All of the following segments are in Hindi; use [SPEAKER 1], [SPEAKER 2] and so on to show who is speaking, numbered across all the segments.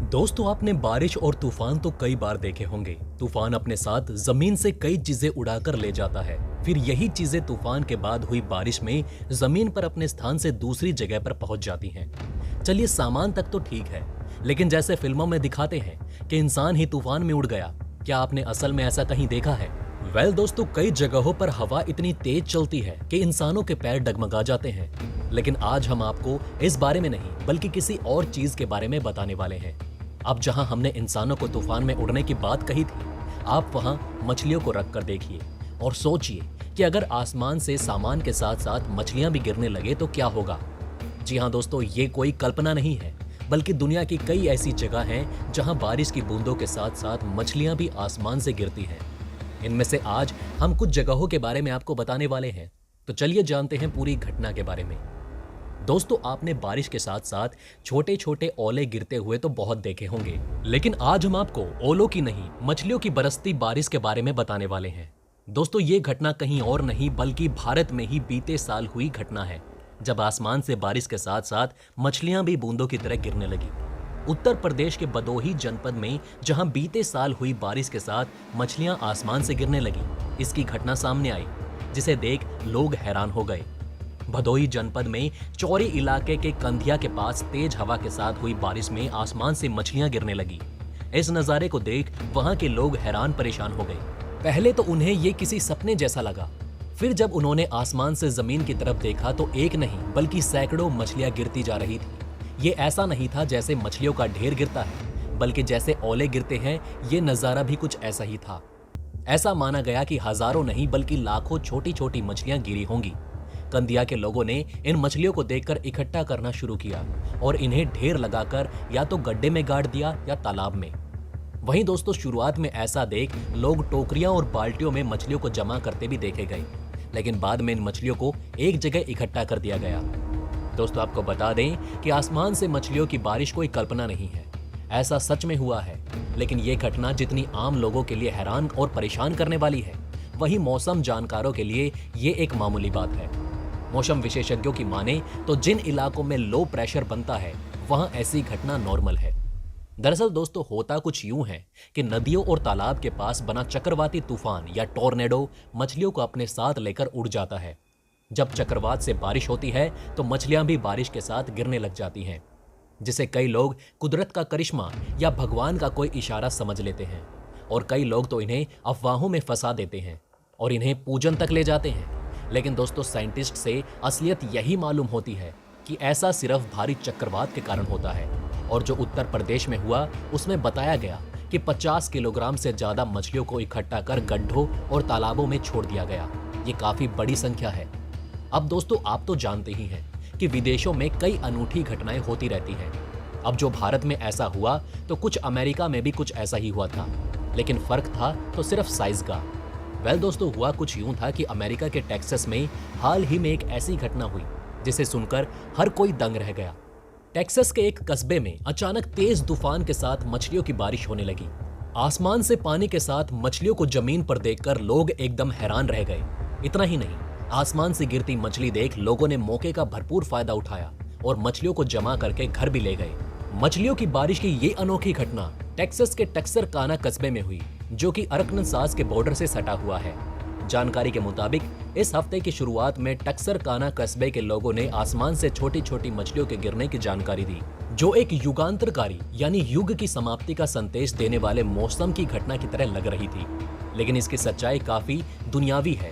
[SPEAKER 1] दोस्तों, आपने बारिश और तूफान तो कई बार देखे होंगे। तूफान अपने साथ जमीन से कई चीजें उड़ाकर ले जाता है। फिर यही चीजें तूफान के बाद हुई बारिश में जमीन पर अपने स्थान से दूसरी जगह पर पहुंच जाती हैं। चलिए, सामान तक तो ठीक है, लेकिन जैसे फिल्मों में दिखाते हैं कि इंसान ही तूफान में उड़ गया, क्या आपने असल में ऐसा कहीं देखा है? दोस्तों, कई जगहों पर हवा इतनी तेज चलती है कि इंसानों के पैर डगमगा जाते हैं। लेकिन आज हम आपको इस बारे में नहीं, बल्कि किसी और चीज के बारे में बताने वाले हैं। अब जहां हमने इंसानों को तूफान में उड़ने की बात कही थी, आप वहां मछलियों को रख कर देखिए और सोचिए कि अगर आसमान से सामान के साथ साथ मछलियां भी गिरने लगे तो क्या होगा। जी हाँ दोस्तों, ये कोई कल्पना नहीं है, बल्कि दुनिया की कई ऐसी जगह हैं जहां बारिश की बूंदों के साथ साथ मछलियां भी आसमान से गिरती हैं। इनमें से आज हम कुछ जगहों के बारे में आपको बताने वाले हैं। तो चलिए जानते हैं पूरी घटना के बारे में। दोस्तों, आपने बारिश के साथ साथ छोटे छोटे ओले गिरते हुए तो बहुत देखे होंगे, लेकिन आज हम आपको ओलों की नहीं, मछलियों की बरसती बारिश के बारे में बताने वाले हैं। दोस्तों, ये घटना कहीं और नहीं बल्कि भारत में ही बीते साल हुई घटना है, जब आसमान से बारिश के साथ साथ मछलियां भी बूंदों की तरह गिरने लगी। उत्तर प्रदेश के भदोही जनपद में जहां बीते साल हुई बारिश के साथ मछलियां आसमान से गिरने लगी, इसकी घटना सामने आई, जिसे देख लोग हैरान हो गए। भदोही जनपद में चौरी इलाके के कंधिया के पास तेज हवा के साथ हुई बारिश में आसमान से मछलियां गिरने लगी। इस नजारे को देख वहां के लोग हैरान परेशान हो गए। पहले तो उन्हें ये किसी सपने जैसा लगा। फिर जब उन्होंने आसमान से जमीन की तरफ देखा तो एक नहीं बल्कि सैकड़ों मछलियां गिरती जा रही थी। ये ऐसा नहीं था जैसे मछलियों का ढेर गिरता है, बल्कि जैसे ओले गिरते हैं, ये नजारा भी कुछ ऐसा ही था। ऐसा माना गया कि हजारों नहीं बल्कि लाखों छोटी छोटी मछलियां गिरी होंगी। कंदिया के लोगों ने इन मछलियों को देखकर इकट्ठा करना शुरू किया और इन्हें ढेर लगाकर या तो गड्ढे में गाड़ दिया या तालाब में। वहीं दोस्तों, शुरुआत में ऐसा देख लोग टोकरियां और बाल्टियों में मछलियों को जमा करते भी देखे गए, लेकिन बाद में इन मछलियों को एक जगह इकट्ठा कर दिया गया। दोस्तों, आपको बता दें कि आसमान से मछलियों की बारिश कोई कल्पना नहीं है, ऐसा सच में हुआ है। लेकिन ये घटना जितनी आम लोगों के लिए हैरान और परेशान करने वाली है, वहीं मौसम जानकारों के लिए ये एक मामूली बात है। मौसम विशेषज्ञों की माने तो जिन इलाकों में लो प्रेशर बनता है, वहां ऐसी घटना नॉर्मल है। दरअसल दोस्तों, होता कुछ यूं है कि नदियों और तालाब के पास बना चक्रवाती तूफान या टोर्नेडो मछलियों को अपने साथ लेकर उड़ जाता है। जब चक्रवात से बारिश होती है तो मछलियां भी बारिश के साथ गिरने लग जाती हैं, जिसे कई लोग कुदरत का करिश्मा या भगवान का कोई इशारा समझ लेते हैं, और कई लोग तो इन्हें अफवाहों में फंसा देते हैं और इन्हें पूजन तक ले जाते हैं। लेकिन दोस्तों, साइंटिस्ट से असलियत यही मालूम होती है कि ऐसा सिर्फ भारी चक्रवात के कारण होता है। और जो उत्तर प्रदेश में हुआ, उसमें बताया गया कि 50 किलोग्राम से ज्यादा मछलियों को इकट्ठा कर गड्ढों और तालाबों में छोड़ दिया गया। ये काफी बड़ी संख्या है। अब दोस्तों, आप तो जानते ही हैं कि विदेशों में कई अनूठी घटनाएं होती रहती हैं। अब जो भारत में ऐसा हुआ तो कुछ अमेरिका में भी कुछ ऐसा ही हुआ था, लेकिन फर्क था तो सिर्फ साइज का। दोस्तों, हुआ कुछ यूं था कि अमेरिका के टेक्सास में हाल ही में एक ऐसी घटना हुई जिसे सुनकर हर कोई दंग रह गया। टेक्सास के एक कस्बे में अचानक तेज तूफान के साथ मछलियों की बारिश होने लगी। आसमान से पानी के साथ मछलियों को जमीन पर देखकर लोग एकदम हैरान रह गए। इतना ही नहीं, आसमान से गिरती मछली देख लोगों ने मौके का भरपूर फायदा उठाया और मछलियों को जमा करके घर भी ले गए। मछलियों की बारिश की ये अनोखी घटना टेक्सास के टक्सरकाना कस्बे में हुई, जो कि अरकनसास के बॉर्डर से सटा हुआ है। जानकारी के मुताबिक इस हफ्ते की शुरुआत में टक्सरकाना कस्बे के लोगों ने आसमान से छोटी छोटी मछलियों के गिरने की जानकारी दी, जो एक युगांतरकारी यानी युग की समाप्ति का संदेश देने वाले मौसम की घटना की तरह लग रही थी। लेकिन इसकी सच्चाई काफी दुनियावी है।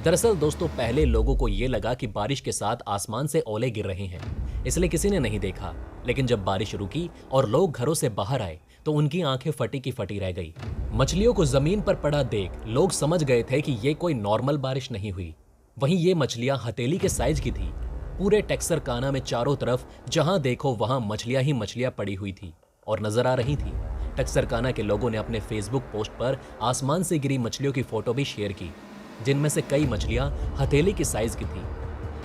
[SPEAKER 1] दरअसल दोस्तों, पहले लोगों को ये लगा कि बारिश के साथ आसमान से ओले गिर रहे हैं, इसलिए किसी ने नहीं देखा। लेकिन जब बारिश रुकी और लोग घरों से बाहर आए तो उनकी आंखें फटी की फटी रह गई। मछलियों को जमीन पर पड़ा देख लोग समझ गए थे कि ये कोई नॉर्मल बारिश नहीं हुई। वहीं ये मछलियां हथेली के साइज की थी। पूरे टेक्सरकाना में चारों तरफ जहां देखो वहां मछलियां ही मछलियां पड़ी हुई थी और नजर आ रही थी। टेक्सरकाना के लोगों ने अपने फेसबुक पोस्ट पर आसमान से गिरी मछलियों की फोटो भी शेयर की, जिनमें से कई मछलियां हथेली की साइज की थी।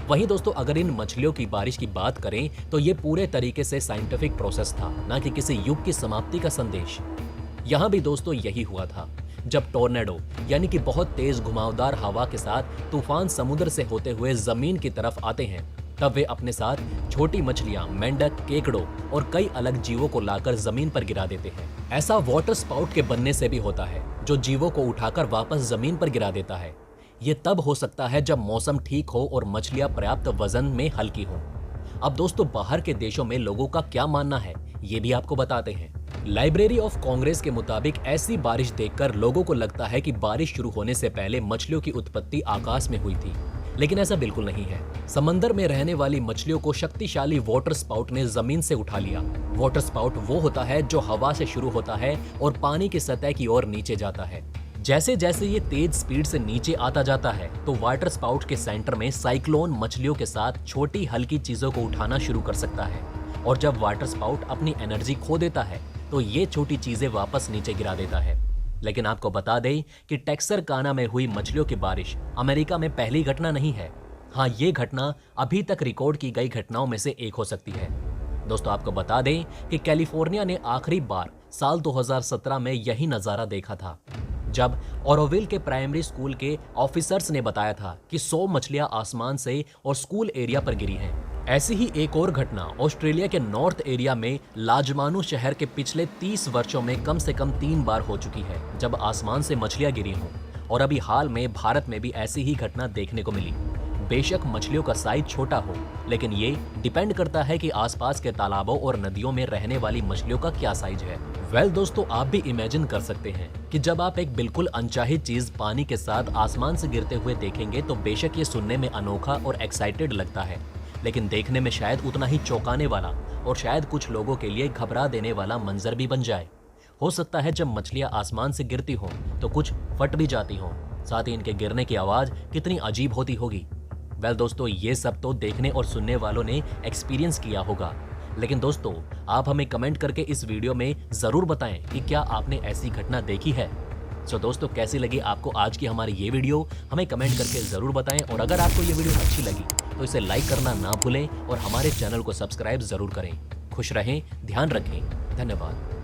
[SPEAKER 1] वहीं दोस्तों, अगर इन मछलियों की बारिश की बात करें तो ये पूरे तरीके से साइंटिफिक प्रोसेस था, ना कि किसी युग की समाप्ति का संदेश। यहाँ भी दोस्तों यही हुआ था। जब टोर्नेडो यानी कि बहुत तेज घुमावदार हवा के साथ तूफान समुद्र से होते हुए जमीन की तरफ आते हैं, तब वे अपने साथ छोटी मछलियां, मेंढक, केकड़ों और कई अलग जीवों को लाकर जमीन पर गिरा देते हैं। ऐसा वाटर स्पाउट के बनने से भी होता है, जो जीवों को उठाकर वापस जमीन पर गिरा देता है। ये तब हो सकता है जब मौसम ठीक हो और मछलियां पर्याप्त वजन में हल्की हो। अब दोस्तों, बाहर के देशों में लोगों का क्या मानना है, ये भी आपको बताते हैं। लाइब्रेरी ऑफ कांग्रेस के मुताबिक ऐसी बारिश देखकर लोगों को लगता है कि बारिश शुरू होने से पहले मछलियों की उत्पत्ति आकाश में हुई थी, लेकिन ऐसा बिल्कुल नहीं है। समंदर में रहने वाली मछलियों को शक्तिशाली वाटर स्पाउट ने जमीन से उठा लिया। वाटर स्पाउट वो होता है जो हवा से शुरू होता है और पानी की सतह की ओर नीचे जाता है। जैसे जैसे ये तेज स्पीड से नीचे आता जाता है, तो वाटर स्पाउट के सेंटर में साइक्लोन मछलियों के साथ छोटी हल्की चीजों को उठाना शुरू कर सकता है, और जब वाटर स्पाउट अपनी एनर्जी खो देता है तो ये छोटी चीजें वापस नीचे गिरा देता है। लेकिन आपको बता दें कि टेक्सरकाना में हुई मछलियों की बारिश अमेरिका में पहली घटना नहीं है। हाँ, ये घटना अभी तक रिकॉर्ड की गई घटनाओं में से एक हो सकती है। दोस्तों, आपको बता दें कि कैलिफोर्निया ने आखिरी बार साल 2017 में यही नजारा देखा था, जब ओरोविल के प्राइमरी स्कूल के ऑफिसर्स ने बताया था कि 100 मछलियां आसमान से और स्कूल एरिया पर गिरी हैं। ऐसी ही एक और घटना ऑस्ट्रेलिया के नॉर्थ एरिया में लाजमानू शहर के पिछले 30 वर्षों में कम से कम 3 बार हो चुकी है, जब आसमान से मछलियां गिरी हों। और अभी हाल में भारत में भी ऐसी ही घटना देखने को मिली। बेशक मछलियों का साइज छोटा हो, लेकिन ये डिपेंड करता है कि आसपास के तालाबों और नदियों में रहने वाली मछलियों का क्या साइज है। दोस्तों, आप भी इमेजिन कर सकते हैं कि जब आप एक बिल्कुल अनचाही चीज पानी के साथ आसमान से गिरते हुए देखेंगे तो बेशक ये सुनने में अनोखा और एक्साइटेड लगता है, लेकिन देखने में शायद उतना ही चौंकाने वाला और शायद कुछ लोगों के लिए घबरा देने वाला मंजर भी बन जाए। हो सकता है जब मछलियां आसमान से गिरती हों तो कुछ फट भी जाती हों, साथ ही इनके गिरने की आवाज कितनी अजीब होती होगी। दोस्तों, ये सब तो देखने और सुनने वालों ने एक्सपीरियंस किया होगा, लेकिन दोस्तों, आप हमें कमेंट करके इस वीडियो में जरूर बताएं कि क्या आपने ऐसी घटना देखी है। दोस्तों, कैसी लगी आपको आज की हमारी ये वीडियो, हमें कमेंट करके जरूर बताएं। और अगर आपको ये वीडियो अच्छी लगी तो इसे लाइक करना ना भूलें और हमारे चैनल को सब्सक्राइब जरूर करें। खुश रहें, ध्यान रखें, धन्यवाद।